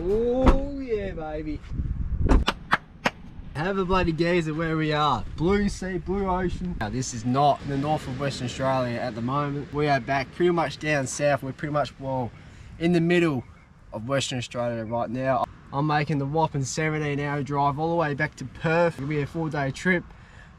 Oh yeah, baby. Have a bloody gaze at where we are. Blue sea, blue ocean. Now this is not the north of Western Australia at the moment. We are back pretty much down south. We're pretty much, well, in the middle of Western Australia right now. I'm making the whopping 17-hour drive all the way back to Perth. It'll be a 4-day trip,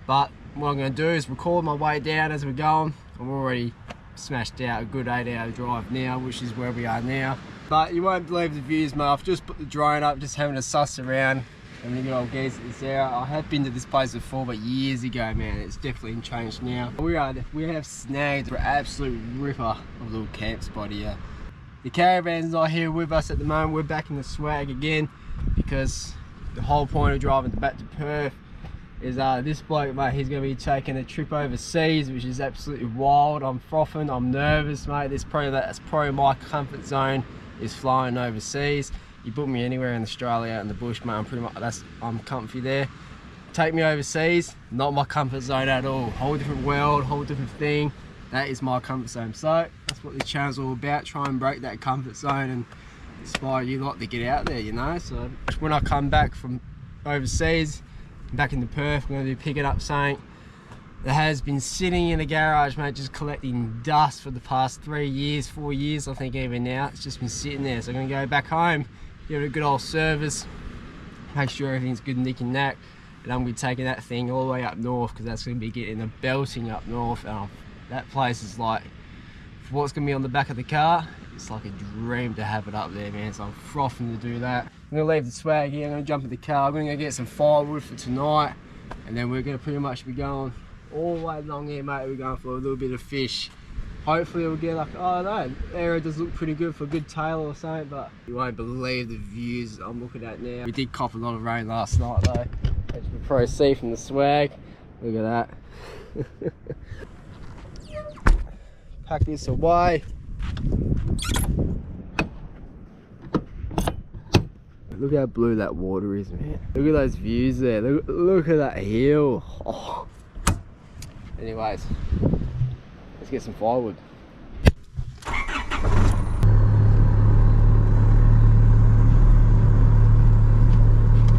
but what I'm going to do is record my way down as we're going. I'm already smashed out a good 8-hour drive now, which is where we are now. But you won't believe the views, mate. I've just put the drone up, just having a suss around. And then I'll gaze at this area. I have been to this place before, but years ago, man. It's definitely changed now. We have snagged an absolute ripper of a little camp spot here. The caravan's not here with us at the moment. We're back in the swag again because the whole point of driving back to Perth is this bloke, mate, he's going to be taking a trip overseas, which is absolutely wild. I'm frothing, I'm nervous, mate. That's probably my comfort zone, is flying overseas. You put me anywhere in Australia in the bush, mate, I'm comfy there. Take me overseas, not my comfort zone at all. Whole different world, whole different thing. That is my comfort zone. So that's what this channel's all about. Try and break that comfort zone and inspire you lot to get out there, you know. So when I come back from overseas, back into Perth, I'm going to be picking up something that has been sitting in a garage, mate, just collecting dust for the past 3 years, 4 years, I think even now. It's just been sitting there. So I'm going to go back home, give it a good old service, make sure everything's good nick and knack, and I'm going to be taking that thing all the way up north, because that's going to be getting a belting up north. That place is like, for what's going to be on the back of the car, it's like a dream to have it up there, man. So I'm frothing to do that. I'm going to leave the swag here, I'm going to jump in the car, I'm going to go get some firewood for tonight, and then we're going to pretty much be going all the way along here, mate. We're going for a little bit of fish. Hopefully we'll get like, I don't know, the area does look pretty good for a good tail or something, but you won't believe the views I'm looking at now. We did cop a lot of rain last night though, as you can probably see from the swag. Look at that. Pack this away. Look how blue that water is, man. Look at those views there. Look at that hill. Oh. Anyways, let's get some firewood.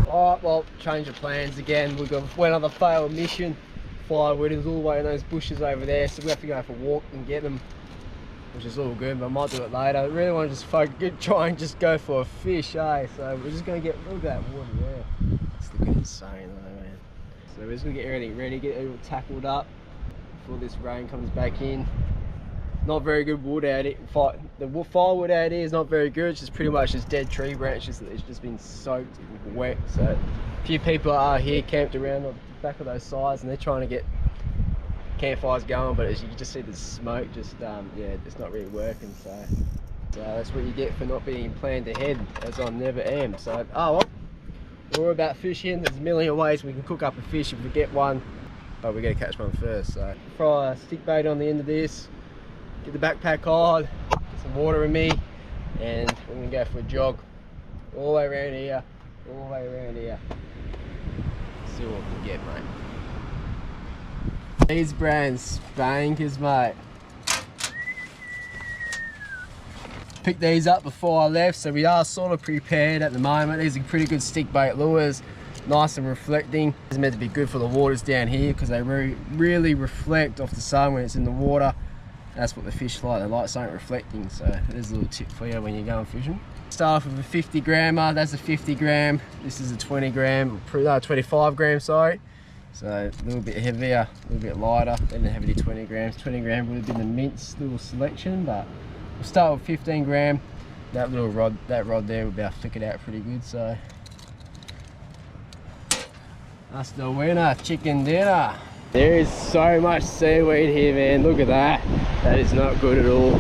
Alright, well, change of plans again. We've got another failed mission. Firewood is all the way in those bushes over there, so we have to go for a walk and get them, which is all good, but I might do it later. I really want to just try and just go for a fish, eh? So we're just going to look at that water there. It's looking insane though, man. So we're just going to get everything ready, get it all tackled up before this rain comes back in. Not very good wood out here. The firewood out here is not very good. It's just pretty much just dead tree branches that it's just been soaked wet. So a few people are here camped around on the back of those sides, and they're trying to get campfires going, but as you can just see the smoke just yeah, it's not really working. So that's what you get for not being planned ahead, as I never am. So oh well, we're all about fishing. There's a million ways we can cook up a fish if we get one, but we gotta catch one first. So fry a stick bait on the end of this, get the backpack on, get some water in me, and we're gonna go for a jog all the way around here, all the way around here. See what we can get, mate. These brand spankers, mate. Picked these up before I left, so we are sort of prepared at the moment. These are pretty good stick bait lures, nice and reflecting. It's meant to be good for the waters down here because they really reflect off the sun when it's in the water. That's what the fish like, they like something reflecting. So there's a little tip for you when you're going fishing. Start off with a 50 grammer, that's a 50 gram. This is a 20 gram, 25 gram, sorry. So a little bit heavier, a little bit lighter than the heavy 20 grams. 20 gram would have been the mince little selection, but we'll start with 15 gram. That little rod, that rod there will be able to flick it out pretty good. So that's the winner, chicken dinner. There is so much seaweed here, man. Look at that. That is not good at all.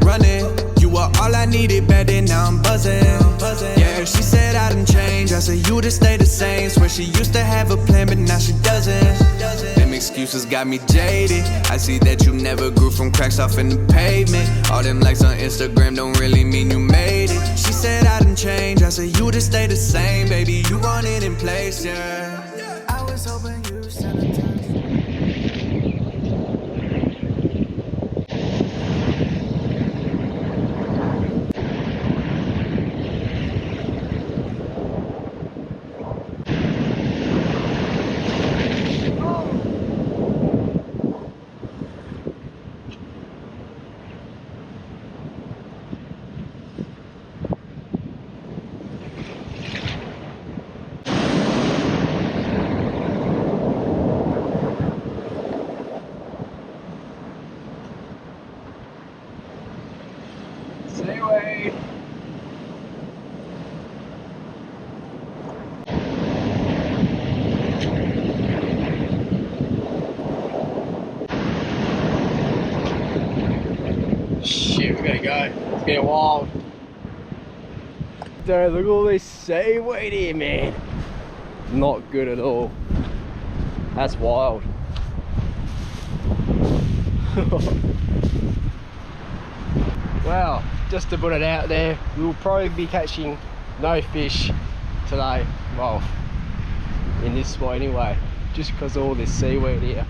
Running, you were all I needed back then, now I'm buzzing. Yeah, she said I done changed, I said you to stay the same. Swear she used to have a plan, but now she doesn't. Them excuses got me jaded. I see that you never grew from cracks off in the pavement. All them likes on Instagram don't really mean you made it. She said I done changed. stay the same, baby. You want it in place, yeah. I was hoping you sent a text. Seaweed. Shit, we gotta go. It's getting wild. Dude, look at all this seaweed here, man. Not good at all. That's wild. Well, just to put it out there, we'll probably be catching no fish today. Well, in this spot anyway, just because of all this seaweed here.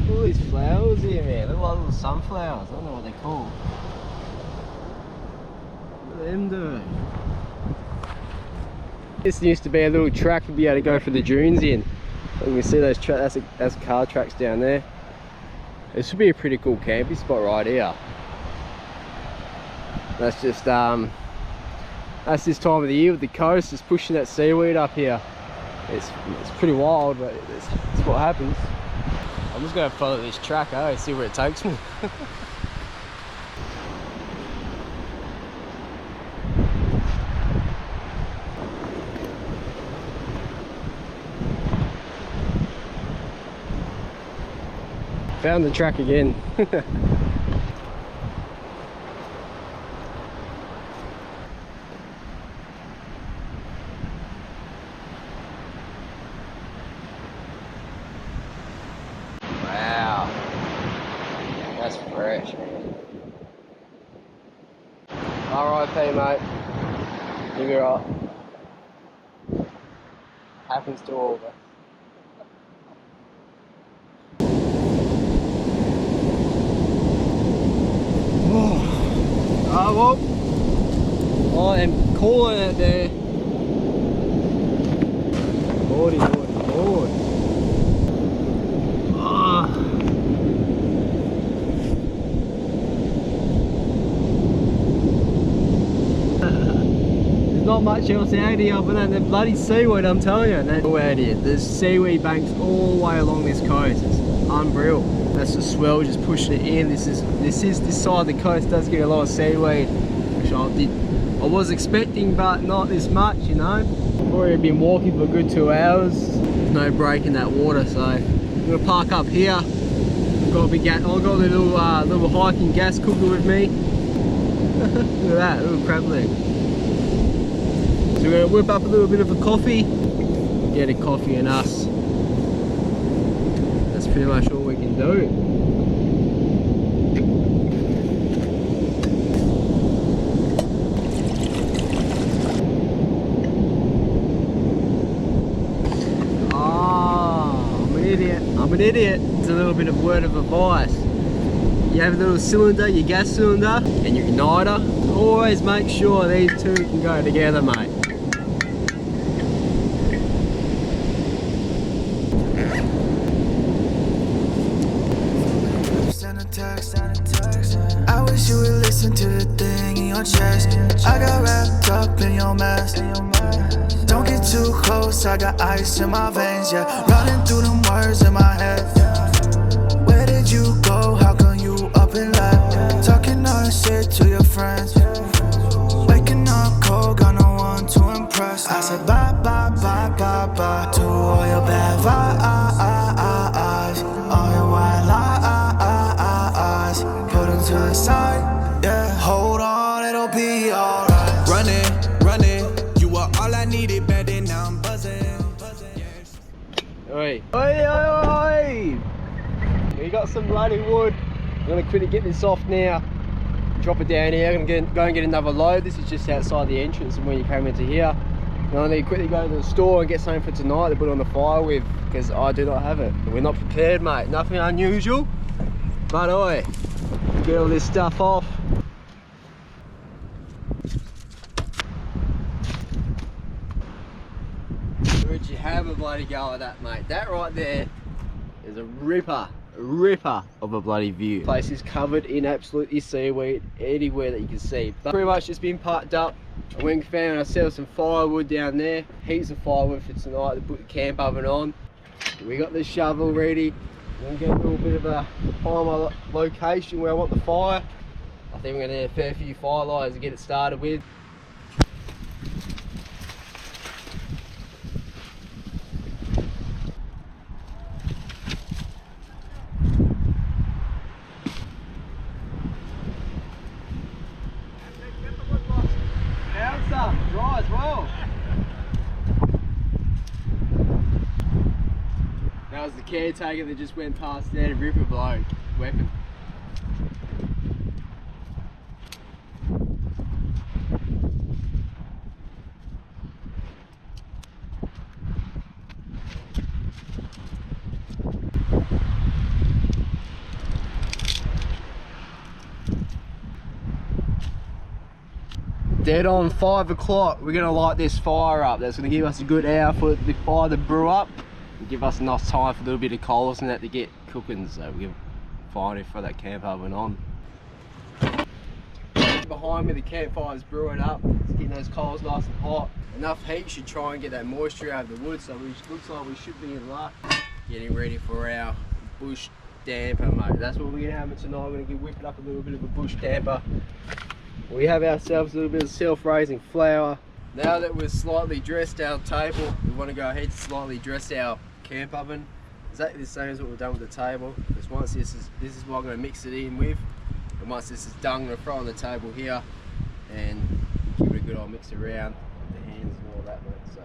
All these flowers here, man. Look like little sunflowers. I don't know what they're called. Look at them, dude. This used to be a little track we'd be able to go for the dunes in. You can see those that's car tracks down there. This would be a pretty cool camping spot right here. That's just that's this time of the year with the coast just pushing that seaweed up here. It's pretty wild, but it's what happens. I'm just gonna follow this track, see where it takes me. Found the track again. Wow, that's fresh, man. R.I.P. mate. Give it up. Happens to all of us. Oh well, I am calling it there. Lordy, lordy, lord. There's not much else out here other than the bloody seaweed, I'm telling you. That's all out here. There's seaweed banks all the way along this coast. It's unreal. That's the swell just pushing it in. This side of the coast does get a lot of seaweed, which I was expecting, but not this much, you know. I've already been walking for a good 2 hours. There's no break in that water, so I'm gonna park up here. I've got a little hiking gas cooker with me. Look at that, little crab leg. So we're gonna whip up a little bit of a coffee, get a coffee and us. That's pretty much all we can do. I'm an idiot. It's a little bit of word of advice. You have a little cylinder, your gas cylinder, and your igniter. Always make sure these two can go together, mate. I wish you would listen to the thing in your chest. I got wrapped up in your mess. Don't get too close, I got ice in my veins, yeah. Running through them words in my head. Where did you go? How come you up and left? Talking all the shit to your friends. Waking up cold, got no one to impress. I said bye, bye, bye, bye, bye to all your bad vibes. All your white lies. Put them to the side, yeah. Hold on, it'll be alright. Running, you are all I needed, better now I'm buzzing. Oi, oi, oi, oi! We got some bloody wood. I'm gonna quickly get this off now. Drop it down here. I'm gonna go and get another load. This is just outside the entrance and when you came into here. And I need to quickly go to the store and get something for tonight to put on the fire with, because I do not have it. We're not prepared, mate. Nothing unusual. But oi, get all this stuff off. Would you have a bloody go at that, mate? That right there is a ripper of a bloody view. The place is covered in absolutely seaweed anywhere that you can see. But pretty much just been parked up. And we found ourselves some firewood down there. Heaps of firewood for tonight to put the camp oven on. We got the shovel ready. We're gonna get a little bit of a find my location where I want the fire. I think we're gonna need a fair few firelights to get it started with. Dry as well. That was the caretaker that just went past there to rip a bloke. Weapon. Dead on 5 o'clock, we're gonna light this fire up. That's gonna give us a good hour for the fire to brew up and give us enough time for a little bit of coals and that to get cooking, so we can find it for that camp oven on. Behind me the campfire's brewing up, it's getting those coals nice and hot. Enough heat should try and get that moisture out of the wood, so it looks like we should be in luck. Getting ready for our bush damper, mate. That's what we're gonna have tonight. We're gonna get whipped up a little bit of a bush damper. We have ourselves a little bit of self-raising flour. Now that we've slightly dressed our table, we want to go ahead and slightly dress our camp oven. Exactly the same as what we've done with the table. Because once this is what I'm going to mix it in with. And once this is done, I'm going to throw it on the table here and give it a good old mix around with the hands and all that. So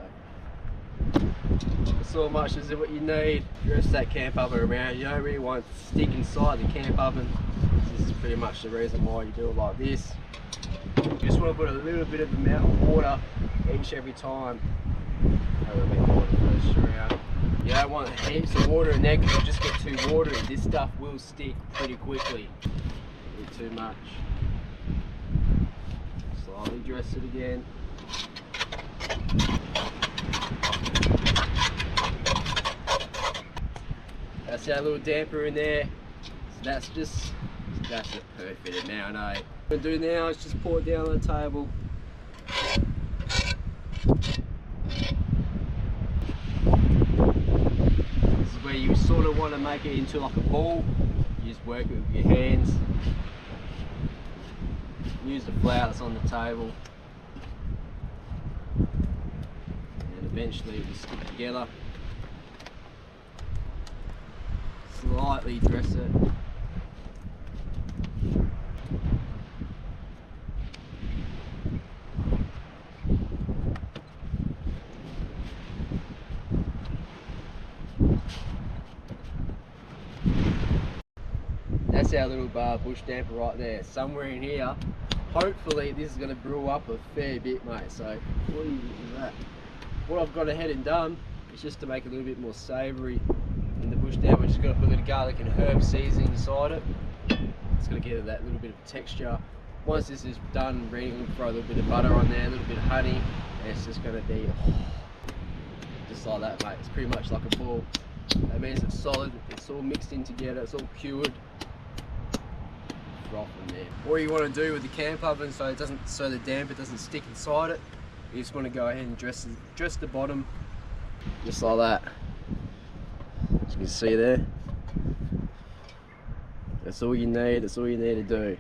that's all much as what you need. Dress that camp oven around. You don't really want it to stick inside the camp oven. This is pretty much the reason why you do it like this. You just want to put a little bit of amount of water every time. A little bit of water first around. You don't want heaps of water in there because you'll just get too watery. This stuff will stick pretty quickly. A bit too much. Slowly dress it again. That's our little damper in there. So that's a perfect amount, eh? What I'm going to do now is just pour it down on the table. This is where you sort of want to make it into like a ball. You just work it with your hands. Use the flour that's on the table. And eventually it will stick together. Slightly dress it. That's our little bush damper right there. Somewhere in here, hopefully this is going to brew up a fair bit, mate. So what do you think of that? What I've gone ahead and done is just to make it a little bit more savoury in the bush damper. Just got to put a little garlic and herb seasoning inside it. It's going to give it that little bit of texture. Once this is done, we're going to throw a little bit of butter on there, a little bit of honey, and it's just going to be just like that, mate. It's pretty much like a ball. That means it's solid, it's all mixed in together, it's all cured. From there. What you want to do with the camp oven so the damper doesn't stick inside it, you just want to go ahead and dress the bottom just like that. As you can see there. That's all you need, that's all you need to do.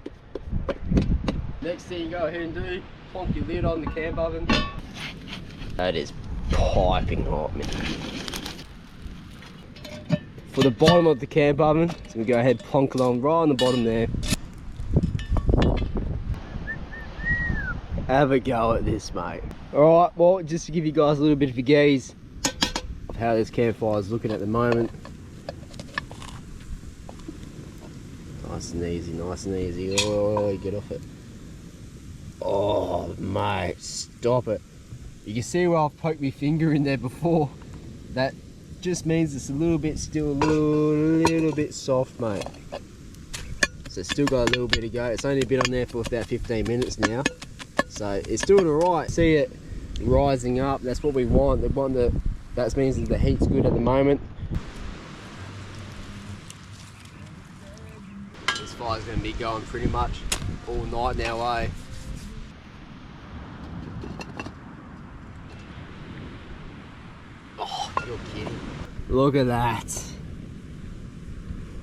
Next thing you go ahead and do, plonk your lid on the camp oven. That is piping hot, man. For the bottom of the camp oven, so we go ahead and plonk it on right on the bottom there. Have a go at this, mate. Alright, well, just to give you guys a little bit of a gaze of how this campfire is looking at the moment. Nice and easy, nice and easy. Oh, get off it. Oh, mate, stop it. You can see where I've poked my finger in there before. That just means it's a little bit still a little bit soft, mate. So it's still got a little bit to go. It's only been on there for about 15 minutes now. So it's doing alright. See it rising up, that's what we want. That means that the heat's good at the moment. This fire's going to be going pretty much all night now, eh? Oh, you're kidding. Look at that.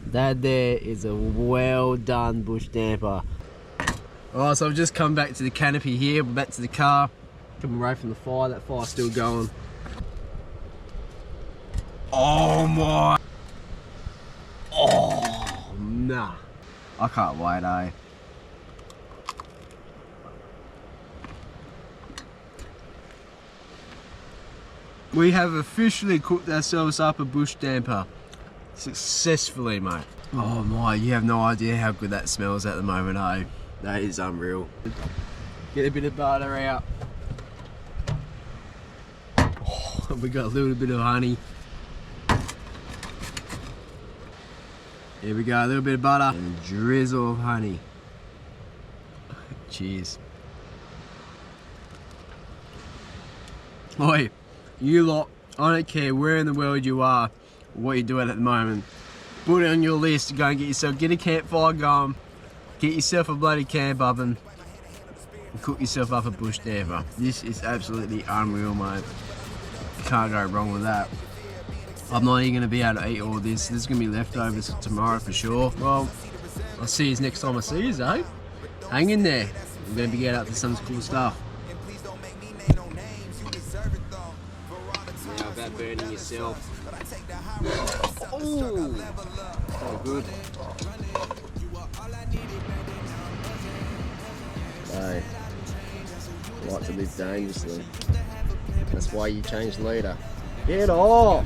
That there is a well done bush damper. Alright, so I've just come back to the canopy here. We're back to the car. Coming right from the fire. That fire's still going. Oh my. Oh, nah. I can't wait, eh? We have officially cooked ourselves up a bush damper. Successfully, mate. Oh my, you have no idea how good that smells at the moment, eh? That is unreal. Get a bit of butter out. Oh, we got a little bit of honey. Here we go, a little bit of butter and a drizzle of honey. Cheers. Oi, you lot, I don't care where in the world you are, or what you're doing at the moment, put it on your list to go and get a campfire going, get yourself a bloody camp oven, and cook yourself up a bush damper. This is absolutely unreal, mate. Can't go wrong with that. I'm not even going to be able to eat all this. This is going to be leftovers tomorrow for sure. Well, I'll see you next time I see you, eh? Hang in there. We're going to be getting up to some cool stuff. Now about burning yourself. Oh, so good. Hey, I like to live dangerously. That's why you change leader. Get off!